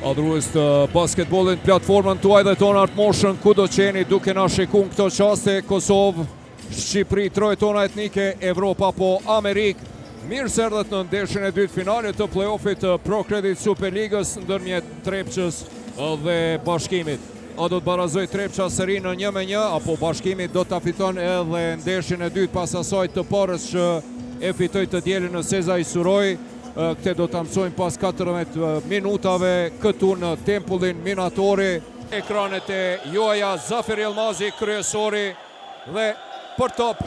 Adhurues të basketbollit, platformën tuaj dhe tonë Art Motion, ku do qeni duke na shikun këto qaste, Kosovë, Shqipëri, troje tona etnike, Evropa po Amerikë. Mirë se erdhët në ndeshjen e dytë finale të play-offit të Pro Credit Superligës ndërmjet Trepçës dhe Bashkimit. A do të barazoj Trepça seri në 1-1, apo Bashkimi do të fiton edhe ndeshjen e dytë pas asaj të parës që e fitoi të dielën në Seza i Suroj. Këte do të mësojmë pas 14 minutave këtu në Tempullin Minatori. Ekranet e juaja, Zafer Yilmazi kryesori dhe për top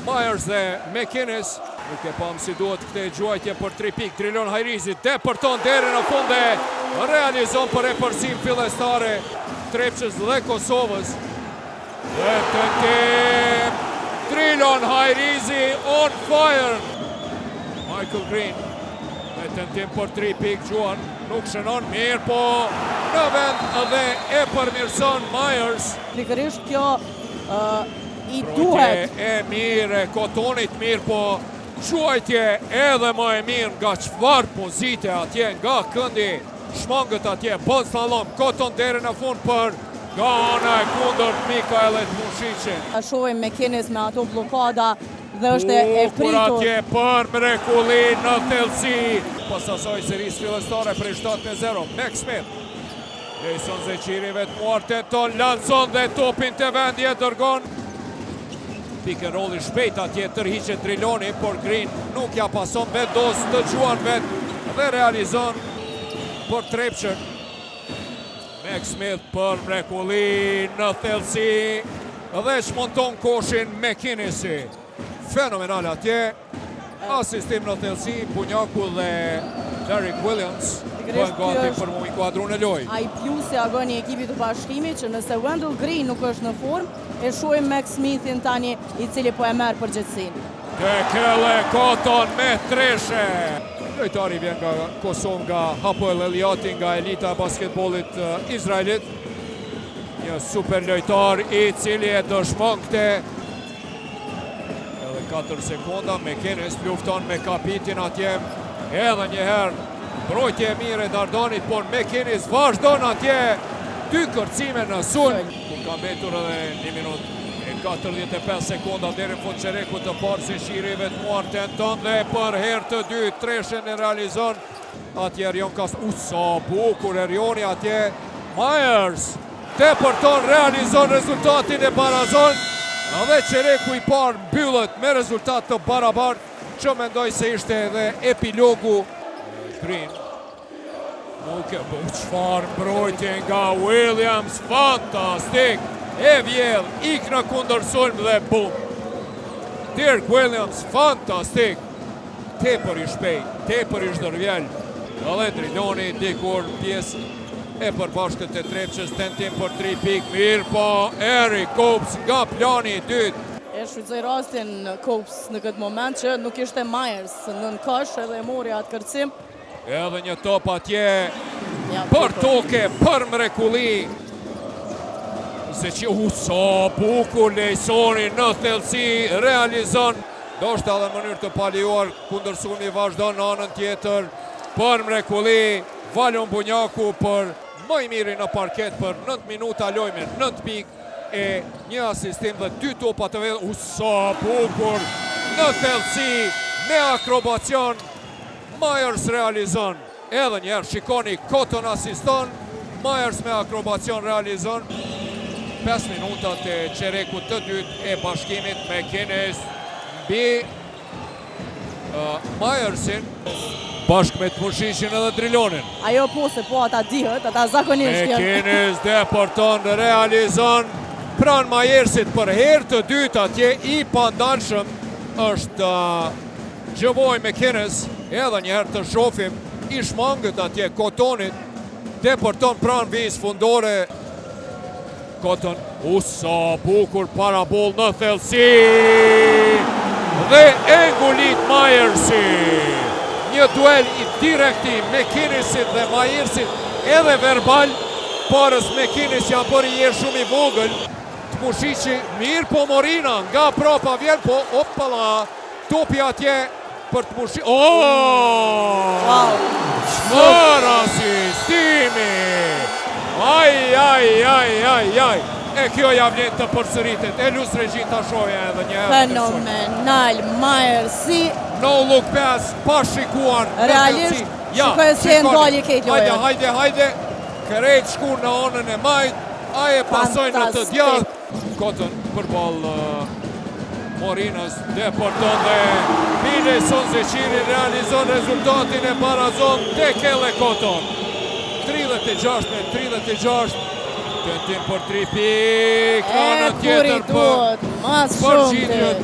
Myers dhe McInnes. Nuk e pam si duhet këte gjuajtje për 3 pikë. Trilon Hajrizi depërton deri në fund dhe realizon për e-përsim fillestare Trepçës dhe Kosovës. Dhe tentim Trilon Hajrizi on fire. Michael Green dhe tentim për 3 pikë gjuan. Nuk shënon mirë, po në vend dhe e përmirëson Myers. Pikërisht kjo i duhet. E mirë, Kotonit mirë, po quajtje edhe më e mirë nga çfarë pozite atje, nga këndi shmangët atje, bën slalom, Koton deri në fund për gana e kundërt Mikaelit Mushiqin. A shohim McInnes me ato blokada dhe është e pritur. Atje për mrekulli në thellësi. Pas asaj serisë fillestare për 7-0, Max Smith. Jason Zeqiri vetmuar tenton lanson dhe topin të vendje dërgon. Pick and roll i shpejt atje tërhiqet Triloni, por Green nuk ja pason vendos të gjuan vet dhe realizon për Trepçën. Max Smith për mrekulli në thellësi dhe shmonton koshin McInnesi. Fenomenal atje. Asistim në thellësi, Bunjaku dhe Derek Williams bëhen gati për mu inkuadru në loj. Ai plusi agoni ekipit të Bashkimit që nëse Wendell Green nuk është në formë, e shohim Max Smithin tani i cili po e merr përgjegjësinë. Tekele Koton me treshe. Lojtari vjen nga Kosovë, nga Hapoel Eliati, nga elita e basketbollit izraelit. Një super lojtar i cili e dëshmon këte. Edhe 4 sekonda, McInnes lufton me kapitin atje. Edhe njëherë mbrojtje e mire e Dardanit, por McInnes vazhdon atje 2 kërcime në sulm. Ku ka mbetur edhe 1 minutë e 45 sekonda deri në fund çerekut të parë, se shiri vetmuar tenton dhe për herë të dytë treshen e realizon. Atje Erion Kastro, sa bukur Erioni atje. Myers tepërton, realizon rezultatin e barazon. Dhe çereku i parë mbyllet me rezultat të barabartë, që mendoj se ishte edhe epilogu. Green nuk e bën çfarë mbrojtje nga Williams, fantastik. E vjell, ik në kundër sulm dhe bum. Dirk Williams, fantastik. Tepër i shpejt, tepër i zhdërvjell. Edhe Triloni dikur pjesë e përbashkët e Trepçës, tentim për 3 pikë, mirë po Eric Copes nga plani i dytë. E shfrytëzoi rastin Copes në këtë moment që nuk ishte Myers në kosh edhe e mori atë kërcim. Edhe një top atje për toke, për mrekulli. Se që sa bukur Lejsoni në thellësi realizon. Do shta dhe mënyrë të paljuar, kundër sulmi vazhdon në anën tjetër. Për mrekulli, Valon Bunjaku për më i miri në parket për 9 minuta lojme, 9 pikë e një asistim dhe 2 topa të vedhë. Sa bukur në thellësi me akrobacion. Myers realizon. Edhe njerë shikoni, Koton asiston, Myers me akrobacion realizon. 5 minutat e çerekut të dytë e Bashkimit, McInnes mbi Myersin bashkë me të Mushiqin edhe Trilonin. Ajo po se po ata dihet, ata zakonisht janë. McInnes deporton, realizon pran Myersit për herë të dytë atje i pandalshëm është Gjëvoj McInnes. Edhe njëherë të shofim i shmangët atje Kotonit, deporton pran vijës fundore. Koton, sa bukur parabol në thellësi dhe e ngulit Myersi. Një duel i direkti McInnesit dhe Myersit edhe verbal, parës McInnes janë bërë një shumë i vogël. Të Mushiqi mirë, po Morina nga prapa vjen, po opala topi atje për të Mushiqi. Çfarë asistimi! Aj. E kjo ja vlen të përsëritet. Elus Regjin ta shohja edhe një herë. Fenomenal, Myers-i. No look pass, pa shikuar. Realisht, shikoj se e ndalje këtë lojën. Hajde. Krejt shku në anën e majt. Aje pasoj në të djathtë. Cotton përball Morinas, deporton dhe Mile Sonzeqiri realizon rezultatin e barazon te kelle Cotton. 36-36. Tentim për 3 pik, anën tjetër për përgjigjet.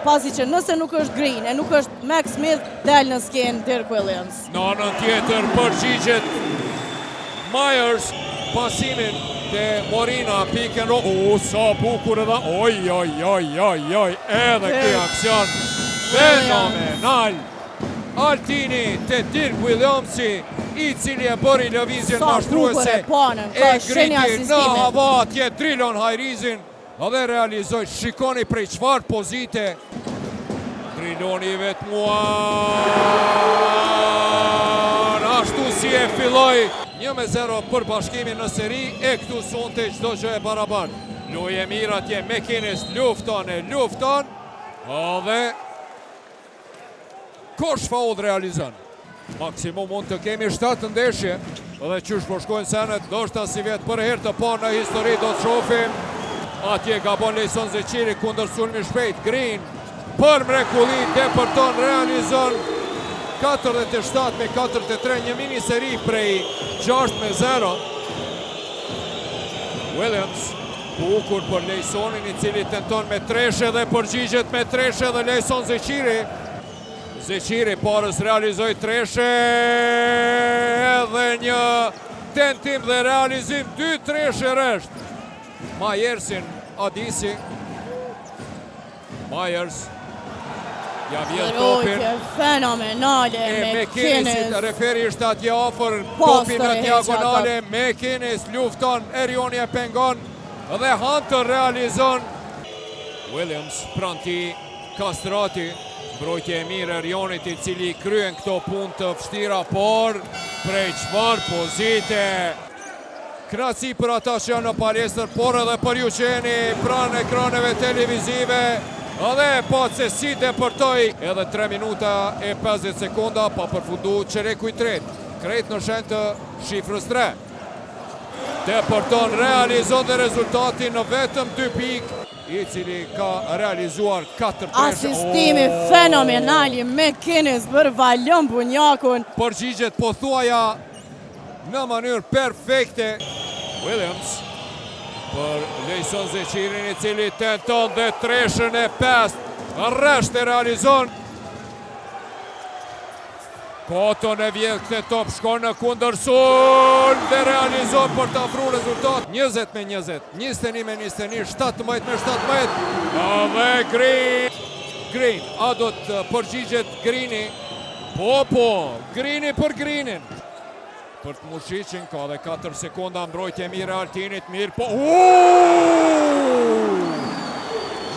Pasi që nëse nuk është Green e nuk është Max Smith, del në skenë Dirk Williams. Në anën tjetër përgjigjet Myers, pasimin te Morina, piken sa bukur edhe, oj, edhe kjo aksion fenomenal. Altini te Dirk Williamsi, i cili e bëri lëvizjen mashtruese, e griti në hava atje Drilon Hajrizin dhe realizoj, shikoni prej çfarë pozite Driloni vetmuar, ashtu si e filloi 1-0 për bashkimin në seri, e këtu sonte çdo gjë e barabartë. Lojë e mirë atje, McInnes lufton dhe kosh faul realizon. Maksimum mund të kemi 7 ndeshje dhe qysh po shkojnë senet, ndoshta si vetë për herë të parë në histori do të shohim. Atje gabon Lejson Zeqiri kundër sulmi shpejt, Green për mrekulli depërton, realizon 47-43, një mini seri prej 6-0. Williams bukur për Lejsonin, i cili tenton me treshe dhe përgjigjet me treshe dhe Lejson Zeqiri parës realizoj treshe edhe një tentim dhe realizim 2 treshe resht. Myersin Adisi. Myers ja vjen topin. Fenomenale McInnes. Referi është atje afër topin në diagonale. McInnes lufton, Erioni e pengon dhe Hunter realizon. Williams pranti Kastrati. Mbrojtje e mirë Erionit, i cili kryen këto punë të vështira, por prej çfarë pozite. Kënaqësi për ata që janë në palestër, por edhe për ju që jeni pranë ekraneve televizive. Edhe po se si depërtoi edhe 3 minuta e 50 sekonda pa përfundu çereku i tretë. Krejt në shenjë të shifrës 3. Depërton, realizon dhe rezultatin në vetëm 2 pikë, i cili ka realizuar 4 treshe. Asistimi fenomenal i McInnes për Valion Bunjakun. Përgjigjet pothuaja në mënyrë perfekte. Williams për Lejson Zeqirin, i cili tenton dhe treshën e 5, rresht e realizon. Cotton e vjen këtë top, shkon në kundërsul dhe realizon për të afru rezultat. 20-20, 21-21, 17-17. Dhe Green, a do të përgjigjet Greeni? Po, Greeni për Greenin. Për të Mushiqin, ka dhe 4 sekonda mbrojtje mirë Altinit, mirë po...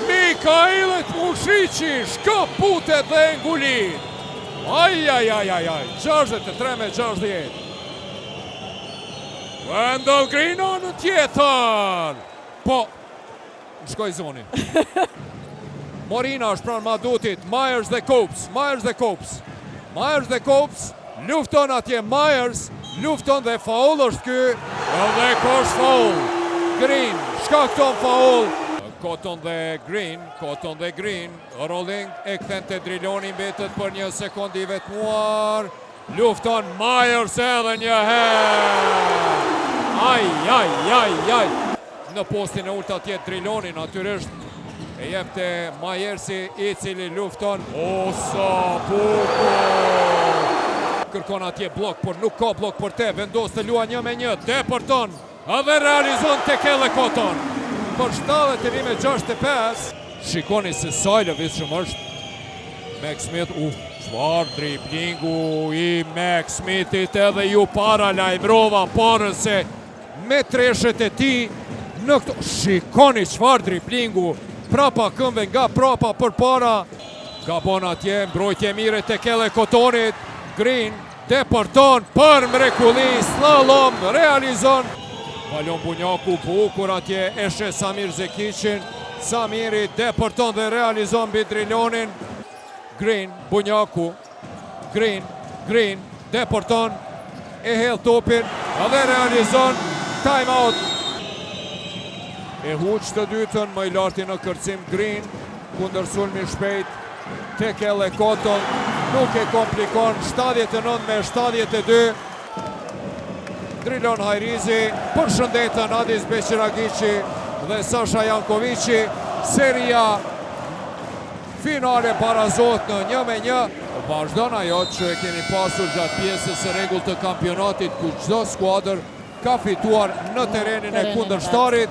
Mikailet Mushiqi shkaputet dhe ngulin. Aj, 63-60. Wendell Green në tjetër. Po, në shkoj zoni. Morina është pranë Madutit, Myers dhe Copes. Lufton atje Myers, lufton dhe faul është ky. Dhe kosh faul. Green, shkakton faul. Cotton dhe Green, rolling, e kthen te Driloni, mbetet për 1 sekond i vetmuar. Lufton Myers edhe një herë. Aj. Në postin e ulët atje Driloni, natyrisht e jep te Myersi, i cili lufton. Sa bukur. Kërkon atje blok, por nuk ka blok për te. Vendos të luan 1-1, depërton edhe realizon te kelle Cotton. Për 71-65. Shikoni se sa i lëvizshëm është Max Smith. Çfarë driblingu i Max Smithit, edhe ju para lajmërova parën se me treshet e tij në këto. Shikoni çfarë driblingu, prapa këmbë nga prapa përpara. Gabon atje, mbrojtje mire te kelle Cottonit. Green depërton për mrekulli, slalom realizon. Balon Bunjaku, bukur atje, eshe Samir Zekiqin. Samiri depërton dhe realizon mbi Drilonin. Green, Bunjaku. Green, depërton. E hedh topin dhe realizon time out. E huq të dytën, më i larti në kërcim Green, kundër sulmi shpejt tek Elle Koton, nuk e komplikon, 79 me 72. Drilon Hajrizi, përshëndetën Adis Beqiragiqi dhe Sasha Jankoviqi. Seria finale barazohet në 1-1. Vazhdon ajo që e keni pasur gjatë pjesës së rregull të kampionatit, ku çdo skuadër ka fituar në terrenin e kundërshtarit.